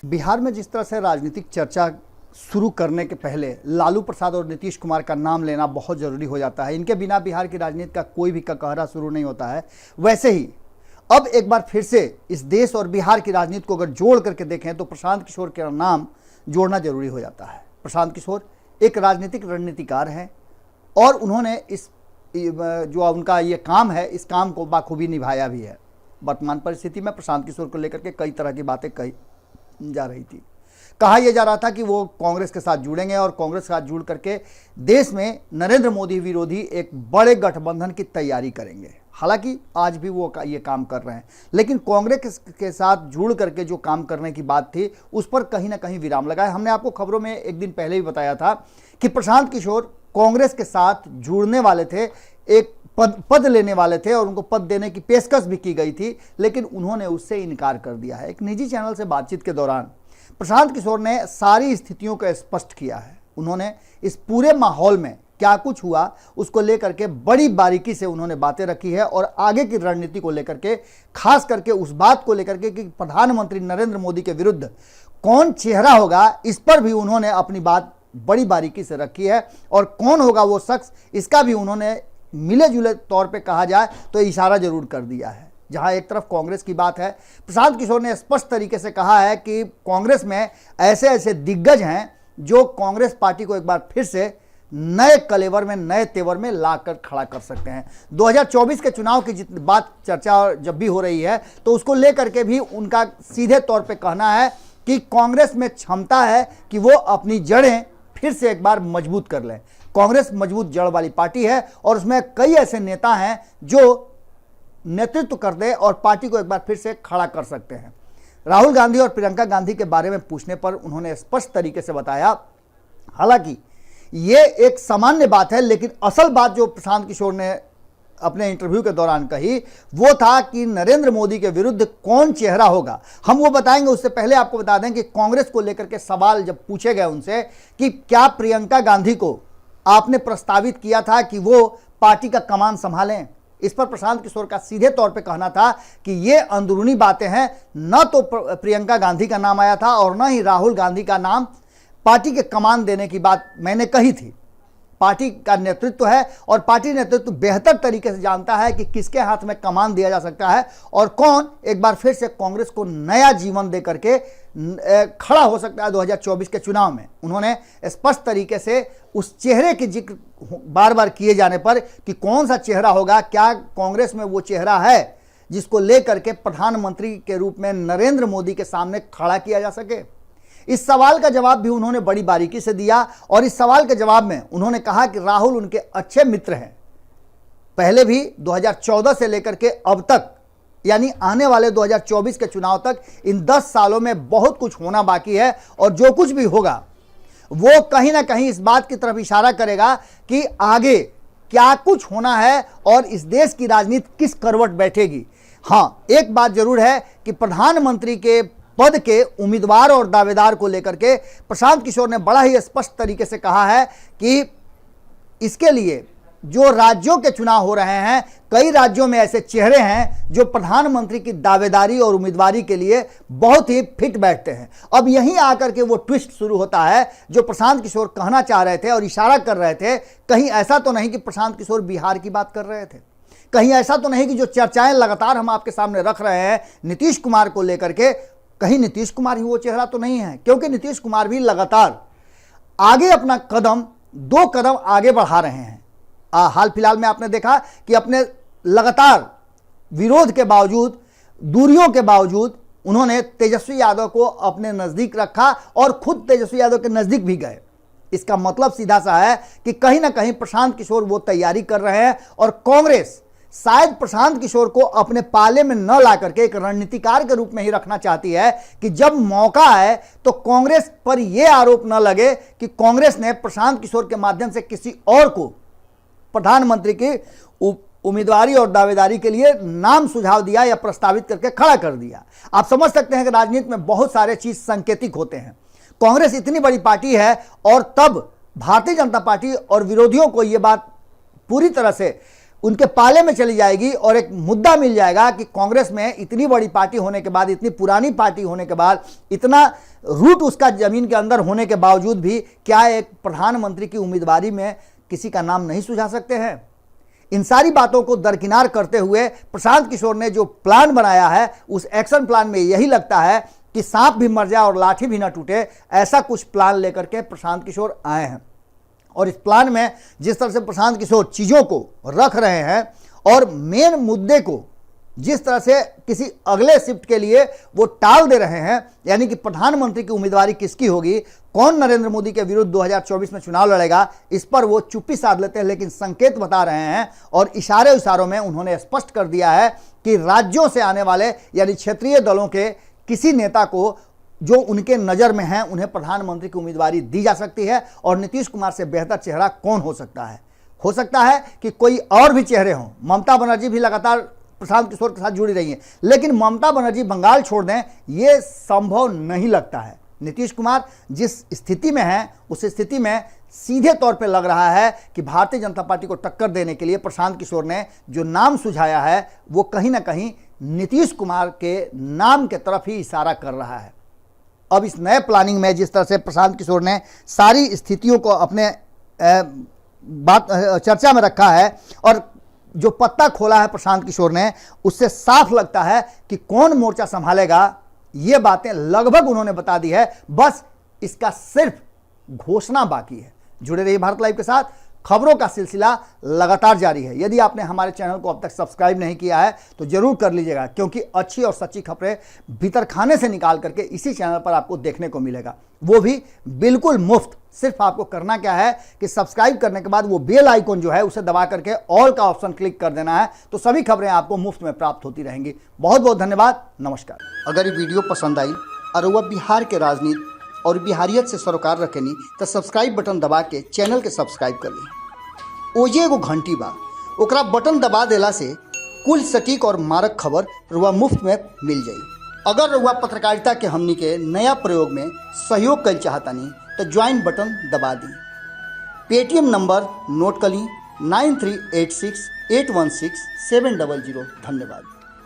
बिहार में जिस तरह से राजनीतिक चर्चा शुरू करने के पहले लालू प्रसाद और नीतीश कुमार का नाम लेना बहुत ज़रूरी हो जाता है। इनके बिना बिहार की राजनीति का कोई भी ककहरा शुरू नहीं होता है। वैसे ही अब एक बार फिर से इस देश और बिहार की राजनीति को अगर जोड़ करके देखें तो प्रशांत किशोर का नाम जोड़ना जरूरी हो जाता है। प्रशांत किशोर एक राजनीतिक रणनीतिकार हैं और उन्होंने इस जो उनका ये काम है, इस काम को बाखूबी निभाया भी है। वर्तमान परिस्थिति में प्रशांत किशोर को लेकर के कई तरह की बातें कही जा रही थी। कहा यह जा रहा था कि वो कांग्रेस के साथ जुड़ेंगे और कांग्रेस के साथ जुड़ करके देश में नरेंद्र मोदी विरोधी एक बड़े गठबंधन की तैयारी करेंगे। हालांकि आज भी वो ये काम कर रहे हैं, लेकिन कांग्रेस के साथ जुड़ करके जो काम करने की बात थी उस पर कहीं ना कहीं विराम लगा है। हमने आपको खबरों में एक दिन पहले ही बताया था कि प्रशांत किशोर कांग्रेस के साथ जुड़ने वाले थे, एक पद लेने वाले थे और उनको पद देने की पेशकश भी की गई थी, लेकिन उन्होंने उससे इनकार कर दिया है। एक निजी चैनल से बातचीत के दौरान प्रशांत किशोर ने सारी स्थितियों को स्पष्ट किया है। उन्होंने इस पूरे माहौल में क्या कुछ हुआ उसको लेकर के बड़ी बारीकी से उन्होंने बातें रखी है और आगे की रणनीति को लेकर के, खास करके उस बात को लेकर के कि प्रधानमंत्री नरेंद्र मोदी के विरुद्ध कौन चेहरा होगा, इस पर भी उन्होंने अपनी बात बड़ी बारीकी से रखी है। और कौन होगा वो शख्स, इसका भी उन्होंने मिले जुले तौर पे कहा जाए तो इशारा जरूर कर दिया है। जहां एक तरफ कांग्रेस की बात है, प्रशांत किशोर ने स्पष्ट तरीके से कहा है कि कांग्रेस में ऐसे ऐसे दिग्गज हैं जो कांग्रेस पार्टी को एक बार फिर से नए कलेवर में, नए तेवर में लाकर खड़ा कर सकते हैं। 2024 के चुनाव की बात चर्चा जब भी हो रही है तो उसको लेकर के भी उनका सीधे तौर पे कहना है कि कांग्रेस में क्षमता है कि वो अपनी जड़ें फिर से एक बार मजबूत कर लें। कांग्रेस मजबूत जड़ वाली पार्टी है और उसमें कई ऐसे नेता हैं जो नेतृत्व कर दे और पार्टी को एक बार फिर से खड़ा कर सकते हैं। राहुल गांधी और प्रियंका गांधी के बारे में पूछने पर उन्होंने स्पष्ट तरीके से बताया, हालांकि ये एक सामान्य बात है, लेकिन असल बात जो प्रशांत किशोर ने अपने इंटरव्यू के दौरान कही वो था कि नरेंद्र मोदी के विरुद्ध कौन चेहरा होगा, हम वो बताएंगे। उससे पहले आपको बता दें कि कांग्रेस को लेकर के सवाल जब पूछे गए उनसे कि क्या प्रियंका गांधी को आपने प्रस्तावित किया था कि वो पार्टी का कमान संभालें, इस पर प्रशांत किशोर का सीधे तौर पे कहना था कि ये अंदरूनी बातें हैं। न तो प्रियंका गांधी का नाम आया था और न ही राहुल गांधी का नाम पार्टी के कमान देने की बात मैंने कही थी। पार्टी का नेतृत्व है और पार्टी नेतृत्व बेहतर तरीके से जानता है कि किसके हाथ में कमान दिया जा सकता है और कौन एक बार फिर से कांग्रेस को नया जीवन दे करके खड़ा हो सकता है 2024 के चुनाव में। उन्होंने स्पष्ट तरीके से उस चेहरे के जिक्र बार बार किए जाने पर कि कौन सा चेहरा होगा, क्या कांग्रेस में वो चेहरा है जिसको लेकर के प्रधानमंत्री के रूप में नरेंद्र मोदी के सामने खड़ा किया जा सके। इस सवाल का जवाब भी उन्होंने बड़ी बारीकी से दिया और इस सवाल के जवाब में उन्होंने कहा कि राहुल उनके अच्छे मित्र हैं। पहले भी 2014 से लेकर के अब तक, यानी आने वाले 2024 के चुनाव तक, इन 10 सालों में बहुत कुछ होना बाकी है और जो कुछ भी होगा वो कहीं ना कहीं इस बात की तरफ इशारा करेगा कि आगे क्या कुछ होना है और इस देश की राजनीति किस करवट बैठेगी। हाँ, एक बात जरूर है कि प्रधानमंत्री के पद के उम्मीदवार और दावेदार को लेकर के प्रशांत किशोर ने बड़ा ही स्पष्ट तरीके से कहा है कि इसके लिए जो राज्यों के चुनाव हो रहे हैं, कई राज्यों में ऐसे चेहरे हैं जो प्रधानमंत्री की दावेदारी और उम्मीदवारी के लिए बहुत ही फिट बैठते हैं। अब यहीं आकर के वो ट्विस्ट शुरू होता है जो प्रशांत किशोर कहना चाह रहे थे और इशारा कर रहे थे। कहीं ऐसा तो नहीं कि प्रशांत किशोर बिहार की बात कर रहे थे, कहीं ऐसा तो नहीं कि जो चर्चाएं लगातार हम आपके सामने रख रहे हैं नीतीश कुमार को लेकर के, कहीं नीतीश कुमार ही वो चेहरा तो नहीं है, क्योंकि नीतीश कुमार भी लगातार आगे अपना दो कदम आगे बढ़ा रहे हैं। हाल फिलहाल में आपने देखा कि अपने लगातार विरोध के बावजूद, दूरियों के बावजूद उन्होंने तेजस्वी यादव को अपने नजदीक रखा और खुद तेजस्वी यादव के नजदीक भी गए। इसका मतलब सीधा सा है कि कहीं ना कहीं प्रशांत किशोर वो तैयारी कर रहे हैं और कांग्रेस शायद प्रशांत किशोर को अपने पाले में न ला करके एक रणनीतिकार के रूप में ही रखना चाहती है कि जब मौका आए तो कांग्रेस पर यह आरोप न लगे कि कांग्रेस ने प्रशांत किशोर के माध्यम से किसी और को प्रधानमंत्री की उम्मीदवारी और दावेदारी के लिए नाम सुझाव दिया या प्रस्तावित करके खड़ा कर दिया। आप समझ सकते हैं कि राजनीति में बहुत सारे चीज सांकेतिक होते हैं। कांग्रेस इतनी बड़ी पार्टी है और तब भारतीय जनता पार्टी और विरोधियों को यह बात पूरी तरह से उनके पाले में चली जाएगी और एक मुद्दा मिल जाएगा कि कांग्रेस में इतनी बड़ी पार्टी होने के बाद, इतनी पुरानी पार्टी होने के बाद, इतना रूट उसका जमीन के अंदर होने के बावजूद भी क्या एक प्रधानमंत्री की उम्मीदवारी में किसी का नाम नहीं सुझा सकते हैं। इन सारी बातों को दरकिनार करते हुए प्रशांत किशोर ने जो प्लान बनाया है, उस एक्शन प्लान में यही लगता है कि सांप भी मर जाए और लाठी भी ना टूटे, ऐसा कुछ प्लान लेकर के प्रशांत किशोर आए हैं। और इस प्लान में जिस तरह से प्रशांत किशोर चीज़ों को रख रहे हैं और मेन मुद्दे को जिस तरह से किसी अगले शिफ्ट के लिए वो टाल दे रहे हैं, यानी कि प्रधानमंत्री की उम्मीदवारी किसकी होगी, कौन नरेंद्र मोदी के विरुद्ध 2024 में चुनाव लड़ेगा, इस पर वो चुप्पी साध लेते हैं, लेकिन संकेत बता रहे हैं और इशारों में उन्होंने स्पष्ट कर दिया है कि राज्यों से आने वाले यानी क्षेत्रीय दलों के किसी नेता को जो उनके नज़र में हैं, उन्हें प्रधानमंत्री की उम्मीदवारी दी जा सकती है। और नीतीश कुमार से बेहतर चेहरा कौन हो सकता है? हो सकता है कि कोई और भी चेहरे हों। ममता बनर्जी भी लगातार प्रशांत किशोर के साथ जुड़ी रही हैं, लेकिन ममता बनर्जी बंगाल छोड़ दें, ये संभव नहीं लगता है। नीतीश कुमार जिस स्थिति में हैं, उस स्थिति में सीधे तौर पे लग रहा है कि भारतीय जनता पार्टी को टक्कर देने के लिए प्रशांत किशोर ने जो नाम सुझाया है, वो कहीं ना कहीं नीतीश कुमार के नाम के तरफ ही इशारा कर रहा है। अब इस नए प्लानिंग में जिस तरह से प्रशांत किशोर ने सारी स्थितियों को अपने चर्चा में रखा है और जो पत्ता खोला है प्रशांत किशोर ने, उससे साफ लगता है कि कौन मोर्चा संभालेगा। ये बातें लगभग उन्होंने बता दी है, बस इसका सिर्फ घोषणा बाकी है। जुड़े रहिए भारत लाइव के साथ, खबरों का सिलसिला लगातार जारी है। यदि आपने हमारे चैनल को अब तक सब्सक्राइब नहीं किया है तो जरूर कर लीजिएगा, क्योंकि अच्छी और सच्ची खबरें भीतर खाने से निकाल करके इसी चैनल पर आपको देखने को मिलेगा, वो भी बिल्कुल मुफ्त। सिर्फ आपको करना क्या है कि सब्सक्राइब करने के बाद वो बेल आइकन जो है उसे दबा करके ऑल का ऑप्शन क्लिक कर देना है, तो सभी खबरें आपको मुफ्त में प्राप्त होती रहेंगी। बहुत बहुत धन्यवाद, नमस्कार। अगर ये वीडियो पसंद आई और वह बिहार के राजनीति और बिहारियत से सरोकार रखेनी तो सब्सक्राइब बटन दबा के चैनल के सब्सक्राइब कर ली। ओजे एगो घंटी बा, ओकरा बटन दबा देला से कुल सटीक और मारक खबर रुआ मुफ्त में मिल जाई। अगर रुआ पत्रकारिता के हमनी के नया प्रयोग में सहयोग कर चाहतानी तो ज्वाइन बटन दबा दी। पेटीएम नंबर नोट कर ली 9386816700। धन्यवाद।